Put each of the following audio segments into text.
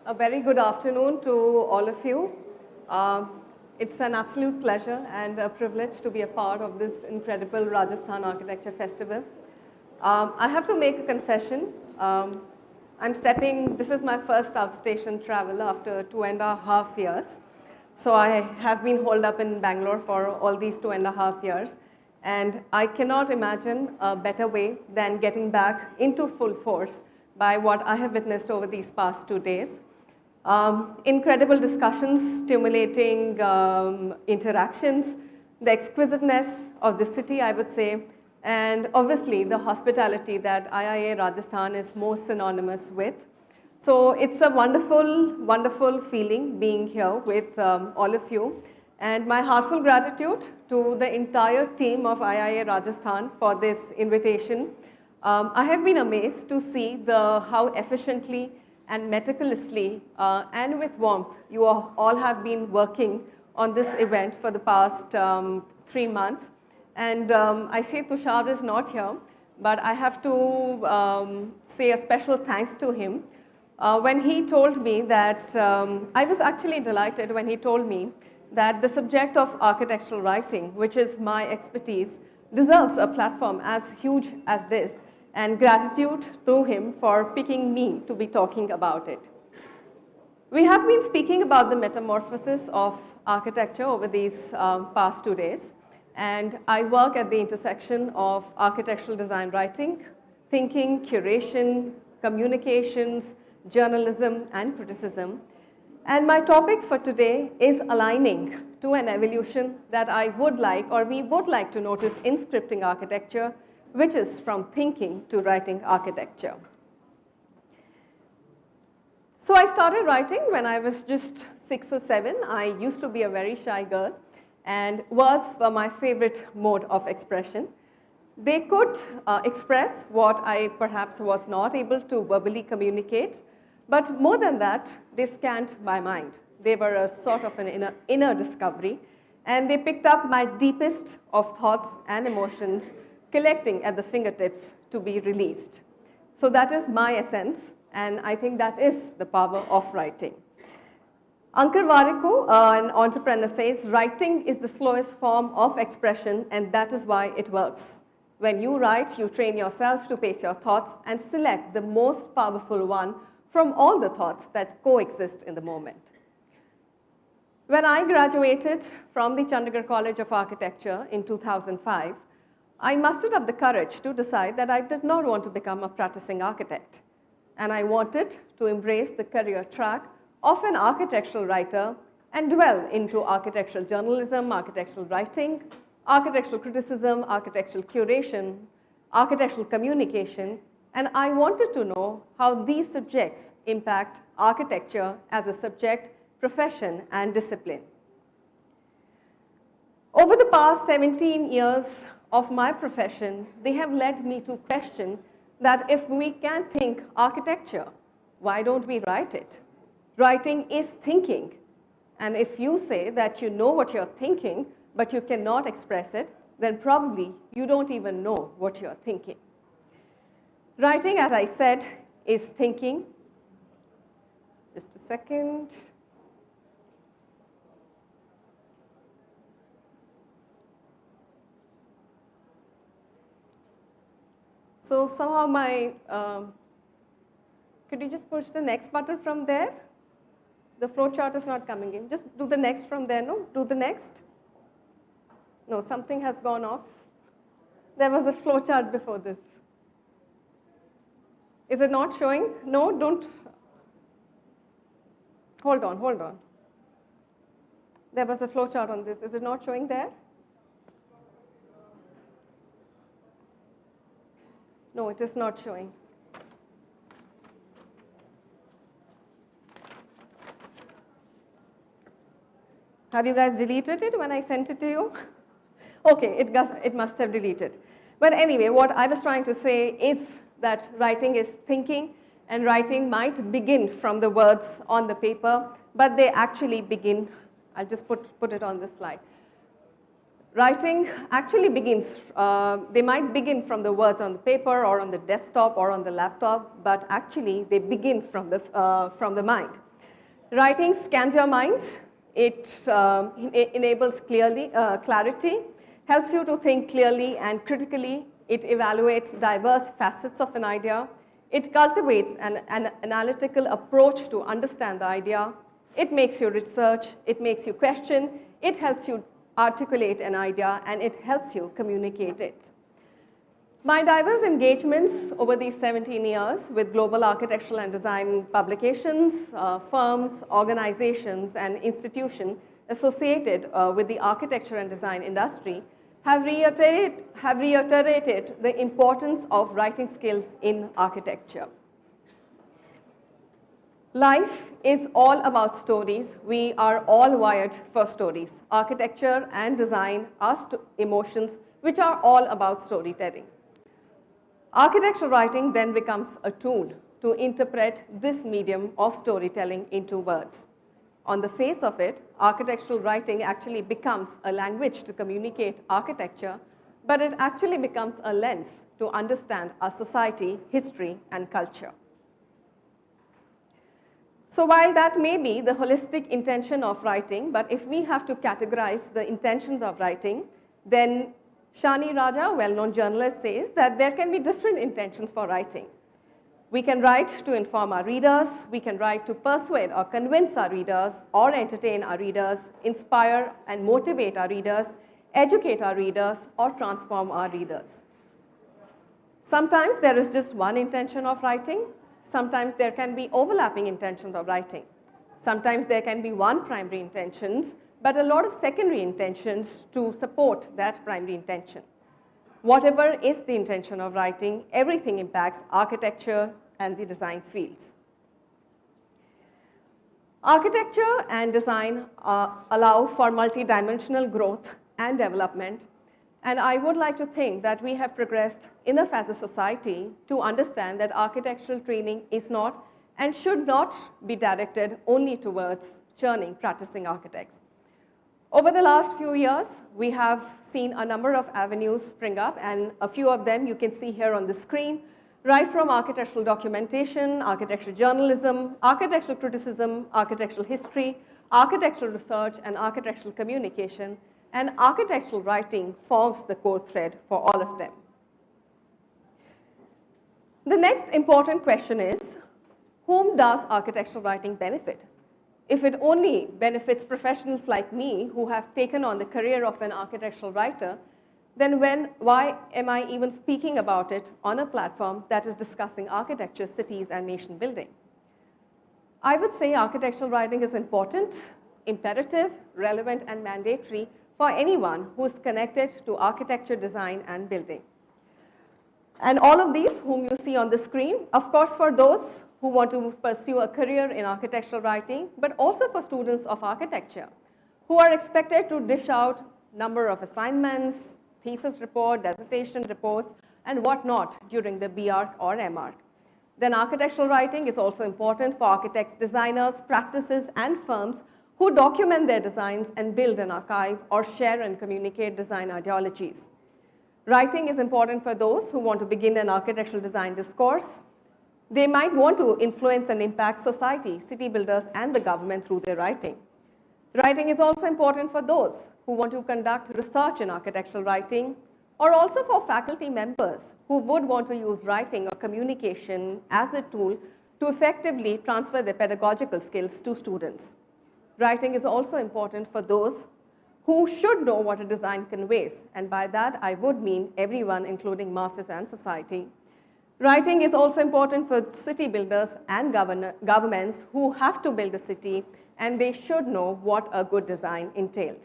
A very good afternoon to all of you. It's an absolute pleasure and a privilege to be a part of this incredible Rajasthan Architecture Festival. I have to make a confession. This is my first outstation travel after 2.5 years. So I have been holed up in Bangalore for all these 2.5 years. And I cannot imagine a better way than getting back into full force by what I have witnessed over these past 2 days. Incredible discussions, stimulating interactions, the exquisiteness of the city, I would say, and obviously the hospitality that IIA Rajasthan is most synonymous with. So it's a wonderful, wonderful feeling being here with all of you. And my heartfelt gratitude to the entire team of IIA Rajasthan for this invitation. I have been amazed to see how efficiently and meticulously and with warmth you all have been working on this event for the past 3 months. And I see Tushar is not here, but I have to say a special thanks to him. When he told me that, I was actually delighted when he told me that the subject of architectural writing, which is my expertise, deserves a platform as huge as this, and gratitude to him for picking me to be talking about it. We have been speaking about the metamorphosis of architecture over these past 2 days, and I work at the intersection of architectural design writing, thinking, curation, communications, journalism, and criticism. And my topic for today is aligning to an evolution that I would like, or we would like to notice in scripting architecture, which is from thinking to writing architecture. So I started writing when I was just 6 or 7. I used to be a very shy girl, and words were my favorite mode of expression. They could express what I perhaps was not able to verbally communicate, but more than that, they scanned my mind. They were a sort of an inner discovery, and they picked up my deepest of thoughts and emotions, collecting at the fingertips to be released. So that is my essence, and I think that is the power of writing. Ankur Warikoo, an entrepreneur, says, writing is the slowest form of expression, and that is why it works. When you write, you train yourself to pace your thoughts and select the most powerful one from all the thoughts that coexist in the moment. When I graduated from the Chandigarh College of Architecture in 2005, I mustered up the courage to decide that I did not want to become a practicing architect, and I wanted to embrace the career track of an architectural writer and dwell into architectural journalism, architectural writing, architectural criticism, architectural curation, architectural communication, and I wanted to know how these subjects impact architecture as a subject, profession, and discipline. Over the past 17 years of my profession, they have led me to question that if we can think architecture, why don't we write it? Writing is thinking. And if you say that you know what you're thinking, but you cannot express it, then probably you don't even know what you're thinking. Writing, as I said, is thinking. Just a second. So somehow could you just push the next button from there? The flow chart is not coming in. Just do the next from there, no? Do the next. No, something has gone off. There was a flow chart before this. Is it not showing? No, don't. Hold on, hold on. There was a flow chart on this. Is it not showing there? No, it is not showing. Have you guys deleted it when I sent it to you? Okay, it must have deleted. But anyway, what I was trying to say is that writing is thinking, and writing might begin from the words on the paper, but they actually begin, I'll just put it on this slide. Writing actually begins, they might begin from the words on the paper or on the desktop or on the laptop, but actually they begin from the mind. Writing scans your mind. It enables clarity, helps you to think clearly and critically. It evaluates diverse facets of an idea. It cultivates an analytical approach to understand the idea. It makes you research. It makes you question. It helps you articulate an idea, and it helps you communicate it. My diverse engagements over these 17 years with global architectural and design publications, firms, organizations, and institutions associated with the architecture and design industry have reiterated the importance of writing skills in architecture. Life is all about stories. We are all wired for stories. Architecture and design are emotions which are all about storytelling. Architectural writing then becomes a tool to interpret this medium of storytelling into words. On the face of it, architectural writing actually becomes a language to communicate architecture, but it actually becomes a lens to understand our society, history, and culture. So while that may be the holistic intention of writing, but if we have to categorize the intentions of writing, then Shani Raja, a well-known journalist, says that there can be different intentions for writing. We can write to inform our readers, we can write to persuade or convince our readers, or entertain our readers, inspire and motivate our readers, educate our readers, or transform our readers. Sometimes there is just one intention of writing. Sometimes there can be overlapping intentions of writing. Sometimes there can be one primary intention, but a lot of secondary intentions to support that primary intention. Whatever is the intention of writing, everything impacts architecture and the design fields. Architecture and design allow for multidimensional growth and development, and I would like to think that we have progressed enough as a society to understand that architectural training is not and should not be directed only towards churning, practicing architects. Over the last few years, we have seen a number of avenues spring up, and a few of them you can see here on the screen, right from architectural documentation, architectural journalism, architectural criticism, architectural history, architectural research, and architectural communication, and architectural writing forms the core thread for all of them. The next important question is, whom does architectural writing benefit? If it only benefits professionals like me who have taken on the career of an architectural writer, then why am I even speaking about it on a platform that is discussing architecture, cities, and nation building? I would say architectural writing is important, imperative, relevant, and mandatory for anyone who is connected to architecture, design, and building. And all of these whom you see on the screen, of course, for those who want to pursue a career in architectural writing, but also for students of architecture who are expected to dish out number of assignments, thesis report, dissertation reports, and whatnot during the B.Arch or M.Arch. Then architectural writing is also important for architects, designers, practices, and firms who document their designs and build an archive or share and communicate design ideologies. Writing is important for those who want to begin an architectural design discourse. They might want to influence and impact society, city builders, and the government through their writing. Writing is also important for those who want to conduct research in architectural writing, or also for faculty members who would want to use writing or communication as a tool to effectively transfer their pedagogical skills to students. Writing is also important for those who should know what a design conveys, and by that I would mean everyone, including masses and society. Writing is also important for city builders and governments who have to build a city, and they should know what a good design entails.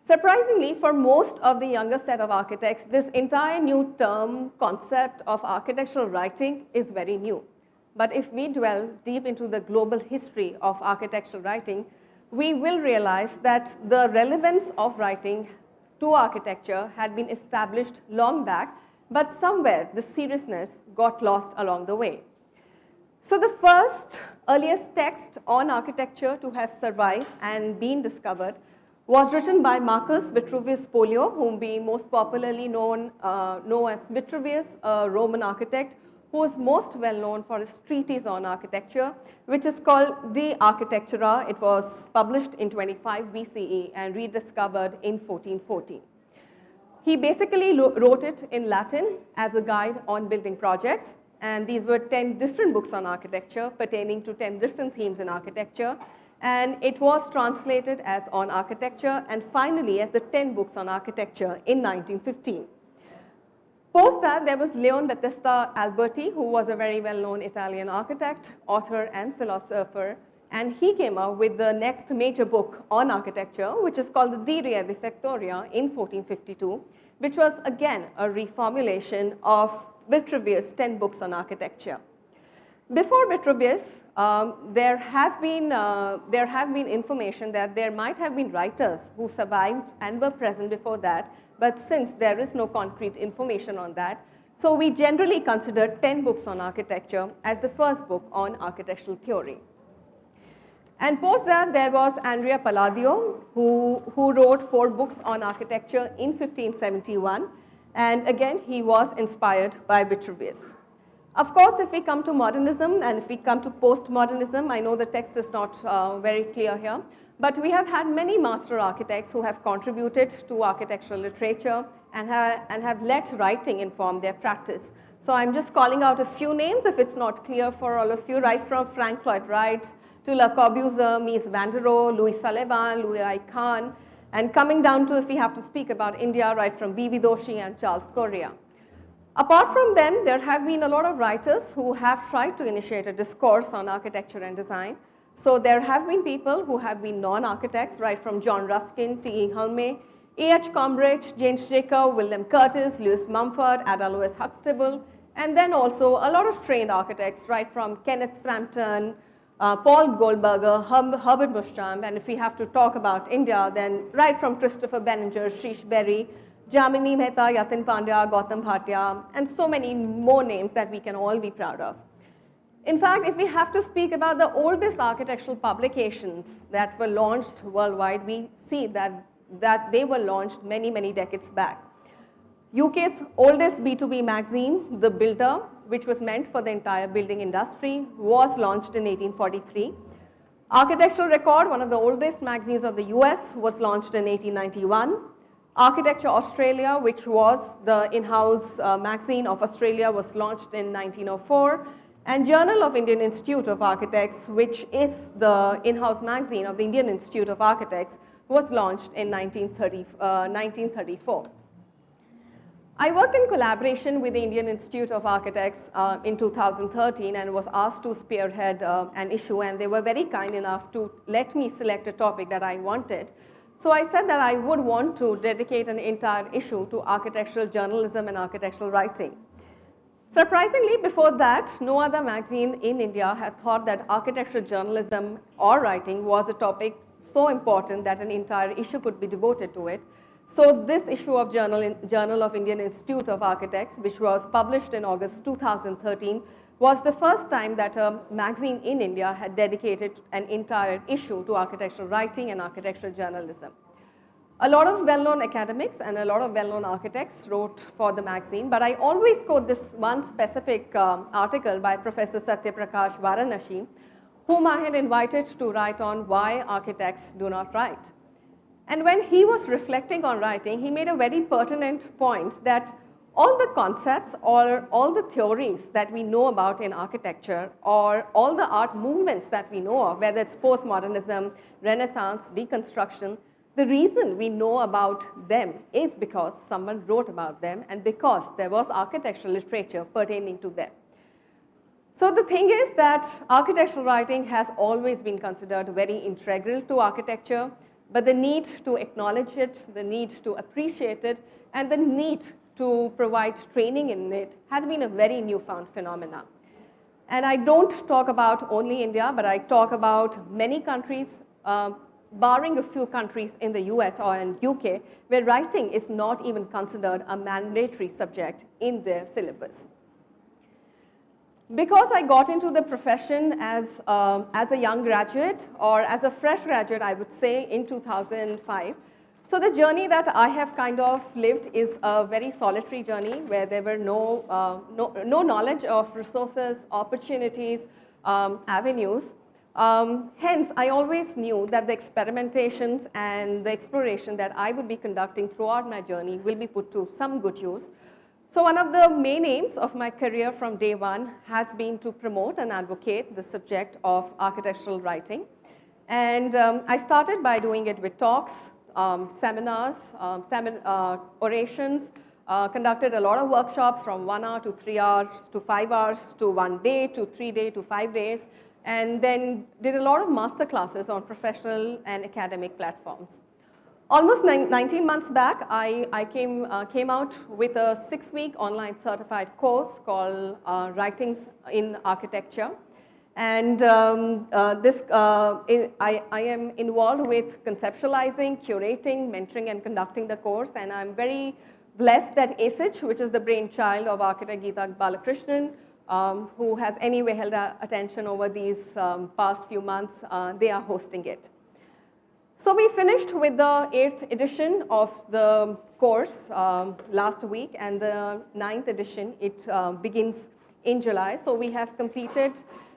Surprisingly, for most of the younger set of architects, this entire new term concept of architectural writing is very new. But if we dwell deep into the global history of architectural writing, we will realize that the relevance of writing to architecture had been established long back, but somewhere the seriousness got lost along the way. So the first earliest text on architecture to have survived and been discovered was written by Marcus Vitruvius Pollio, whom we most popularly know as Vitruvius, a Roman architect who is most well known for his treatise on architecture, which is called De Architectura. It was published in 25 BCE and rediscovered in 1414. He basically wrote it in Latin as a guide on building projects, and these were 10 different books on architecture pertaining to 10 different themes in architecture, and it was translated as On Architecture and finally as the 10 books on architecture in 1915. Post that, there was Leon Battista Alberti, who was a very well-known Italian architect, author, and philosopher, and he came out with the next major book on architecture, which is called the De Re Edifactoria in 1452, which was again a reformulation of Vitruvius' 10 books on architecture. Before Vitruvius, there have been information that there might have been writers who survived and were present before that, but since there is no concrete information on that, so we generally consider 10 books on architecture as the first book on architectural theory. And post that, there was Andrea Palladio, who wrote 4 books on architecture in 1571. And again, he was inspired by Vitruvius. Of course, if we come to modernism and if we come to postmodernism, I know the text is not very clear here, but we have had many master architects who have contributed to architectural literature and have let writing inform their practice. So I'm just calling out a few names if it's not clear for all of you, right from Frank Lloyd Wright to Le Corbusier, Mies van der Rohe, Louis Sullivan, Louis I. Kahn, and coming down to, if we have to speak about India, right from B.V. Doshi and Charles Correa. Apart from them, there have been a lot of writers who have tried to initiate a discourse on architecture and design. So there have been people who have been non-architects, right from John Ruskin, T.E. Hulme, A.H. Combridge, James Jacob, William Curtis, Lewis Mumford, Ada Louise Huxtable, and then also a lot of trained architects, right from Kenneth Frampton, Paul Goldberger, Herbert Bushram, and if we have to talk about India, then right from Christopher Benninger, Sheesh Berry, Jamini Mehta, Yatin Pandya, Gautam Bhatia, and so many more names that we can all be proud of. In fact, if we have to speak about the oldest architectural publications that were launched worldwide, we see that they were launched many, many decades back. UK's oldest B2B magazine, The Builder, which was meant for the entire building industry, was launched in 1843. Architectural Record, one of the oldest magazines of the US, was launched in 1891. Architecture Australia, which was the in-house magazine of Australia, was launched in 1904. And Journal of Indian Institute of Architects, which is the in-house magazine of the Indian Institute of Architects, was launched in 1934. I worked in collaboration with the Indian Institute of Architects in 2013 and was asked to spearhead an issue, and they were very kind enough to let me select a topic that I wanted. So I said that I would want to dedicate an entire issue to architectural journalism and architectural writing. Surprisingly, before that, no other magazine in India had thought that architectural journalism or writing was a topic so important that an entire issue could be devoted to it. So this issue of Journal of Indian Institute of Architects, which was published in August 2013, was the first time that a magazine in India had dedicated an entire issue to architectural writing and architectural journalism. A lot of well-known academics and a lot of well-known architects wrote for the magazine, but I always quote this one specific article by Professor Satya Prakash Varanasi, whom I had invited to write on why architects do not write. And when he was reflecting on writing, he made a very pertinent point that all the concepts or all the theories that we know about in architecture or all the art movements that we know of, whether it's postmodernism, Renaissance, deconstruction, the reason we know about them is because someone wrote about them and because there was architectural literature pertaining to them. So the thing is that architectural writing has always been considered very integral to architecture, but the need to acknowledge it, the need to appreciate it, and the need to provide training in it has been a very newfound phenomenon. And I don't talk about only India, but I talk about many countries, barring a few countries in the US or in UK, where writing is not even considered a mandatory subject in their syllabus. Because I got into the profession as a young graduate, or as a fresh graduate, I would say, in 2005, So the journey that I have kind of lived is a very solitary journey where there were no knowledge of resources, opportunities, avenues. Hence, I always knew that the experimentations and the exploration that I would be conducting throughout my journey will be put to some good use. So one of the main aims of my career from day one has been to promote and advocate the subject of architectural writing. And I started by doing it with talks, seminars, orations, conducted a lot of workshops from 1 hour to 3 hours to 5 hours to 1 day to 3 days to 5 days, and then did a lot of master classes on professional and academic platforms. Almost 19 months back, I came out with a 6-week online certified course called Writings in Architecture. And I am involved with conceptualizing, curating, mentoring, and conducting the course. And I'm very blessed that ASICH, which is the brainchild of architect Geeta Balakrishnan, who has anyway held attention over these past few months, they are hosting it. So we finished with the 8th edition of the course last week, and the 9th edition, it begins in July. So we have completed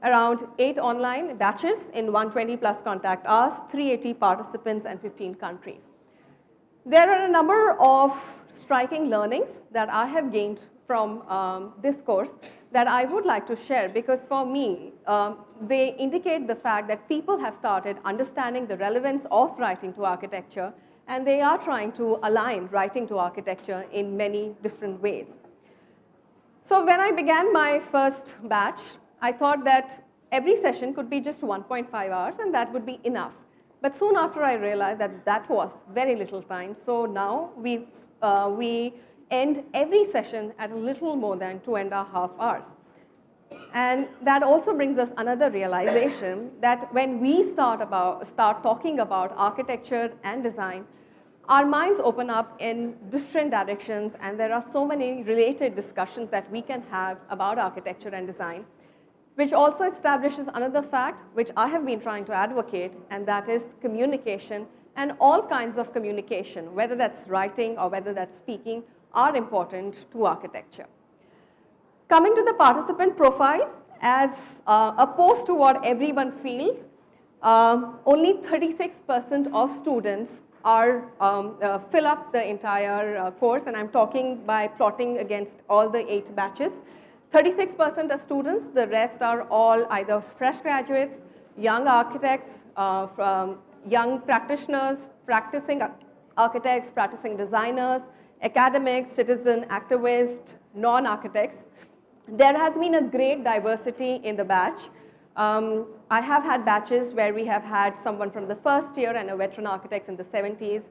around 8 online batches in 120 plus contact hours, 380 participants, and 15 countries. There are a number of striking learnings that I have gained from this course that I would like to share, because for me, they indicate the fact that people have started understanding the relevance of writing to architecture, and they are trying to align writing to architecture in many different ways. So when I began my first batch, I thought that every session could be just 1.5 hours, and that would be enough. But soon after, I realized that that was very little time. So now we end every session at a little more than 2.5 hours. And that also brings us another realization that when we start talking about architecture and design, our minds open up in different directions, and there are so many related discussions that we can have about architecture and design, which also establishes another fact which I have been trying to advocate, and that is communication, and all kinds of communication, whether that's writing or whether that's speaking, are important to architecture. Coming to the participant profile, as opposed to what everyone feels, only 36% of students fill up the entire course, and I'm talking by plotting against all the 8 batches. 36% are students, the rest are all either fresh graduates, young architects, young practitioners, practicing architects, practicing designers, academics, citizen activists, non-architects. There has been a great diversity in the batch. I have had batches where we have had someone from the first year and a veteran architect in the 70s.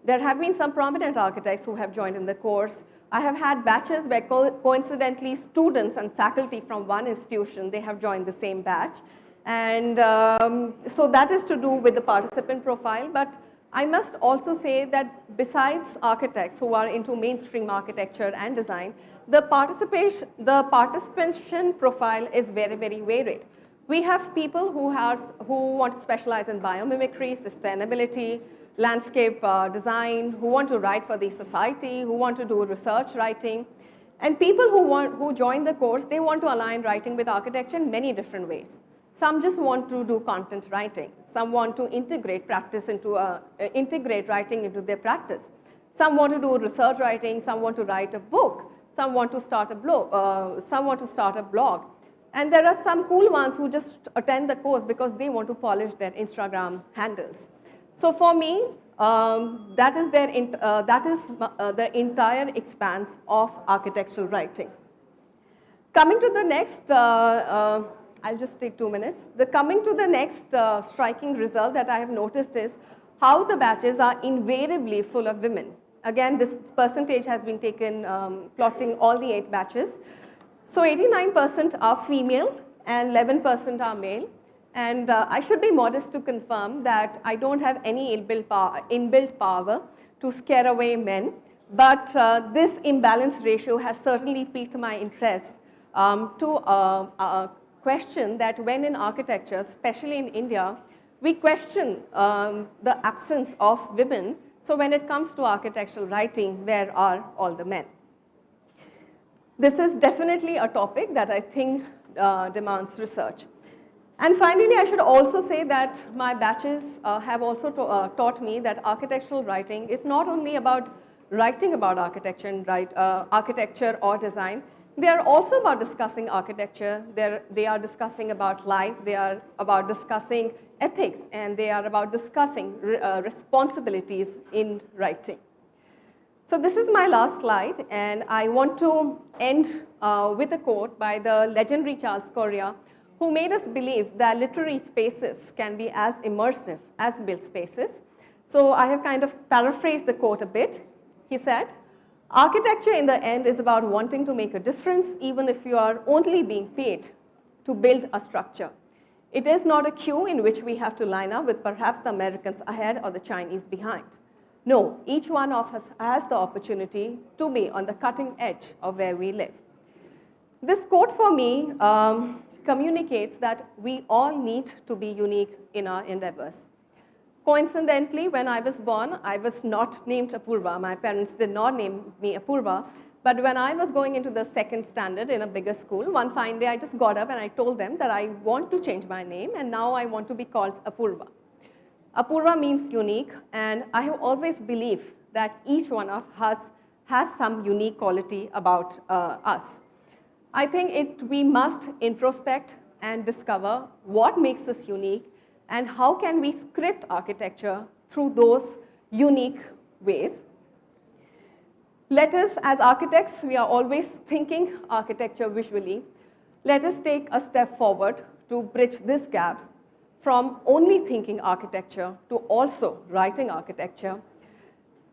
There have been some prominent architects who have joined in the course. I have had batches where coincidentally students and faculty from one institution, they have joined the same batch. And so that is to do with the participant profile. But I must also say that besides architects who are into mainstream architecture and design, the participation profile is very, very varied. We have people who want to specialize in biomimicry, sustainability, landscape design, who want to write for the society, who want to do research writing. And people who join the course, they want to align writing with architecture in many different ways. Some just want to do content writing. Some want to integrate writing into their practice. Some want to do research writing. Some want to write a book. Some want to start a blog. And there are some cool ones who just attend the course because they want to polish their Instagram handles. So for me, that is the entire expanse of architectural writing. Coming to the next, I'll just take 2 minutes. Coming to the next striking result that I have noticed is how the batches are invariably full of women. Again, this percentage has been taken plotting all the 8 batches. So 89% are female and 11% are male. And I should be modest to confirm that I don't have any inbuilt power to scare away men. But this imbalance ratio has certainly piqued my interest to question that when in architecture, especially in India, we question the absence of women. So when it comes to architectural writing, where are all the men? This is definitely a topic that I think demands research. And finally, I should also say that my batches have also taught me that architectural writing is not only about writing about architecture and architecture or design. They are also about discussing architecture. They are discussing about life. They are about discussing ethics, and they are about discussing responsibilities in writing. So this is my last slide, and I want to end with a quote by the legendary Charles Correa, who made us believe that literary spaces can be as immersive as built spaces. So I have kind of paraphrased the quote a bit. He said, "Architecture in the end is about wanting to make a difference even if you are only being paid to build a structure. It is not a queue in which we have to line up with perhaps the Americans ahead or the Chinese behind. No, each one of us has the opportunity to be on the cutting edge of where we live." This quote for me communicates that we all need to be unique in our endeavors. Coincidentally, when I was born, I was not named Apurva. My parents did not name me Apurva. But when I was going into the second standard in a bigger school, one fine day I just got up and I told them that I want to change my name, and now I want to be called Apurva. Apurva means unique, and I have always believed that each one of us has some unique quality about us. I think we must introspect and discover what makes us unique and how can we script architecture through those unique ways. Let us, as architects, we are always thinking architecture visually. Let us take a step forward to bridge this gap from only thinking architecture to also writing architecture.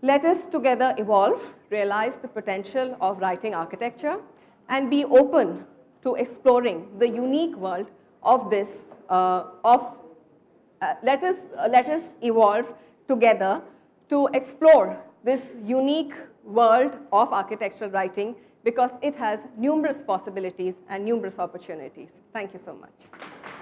Let us together evolve, realize the potential of writing architecture, and be open to exploring the unique world of this, let us evolve together to explore this unique world of architectural writing, because it has numerous possibilities and numerous opportunities. Thank you so much.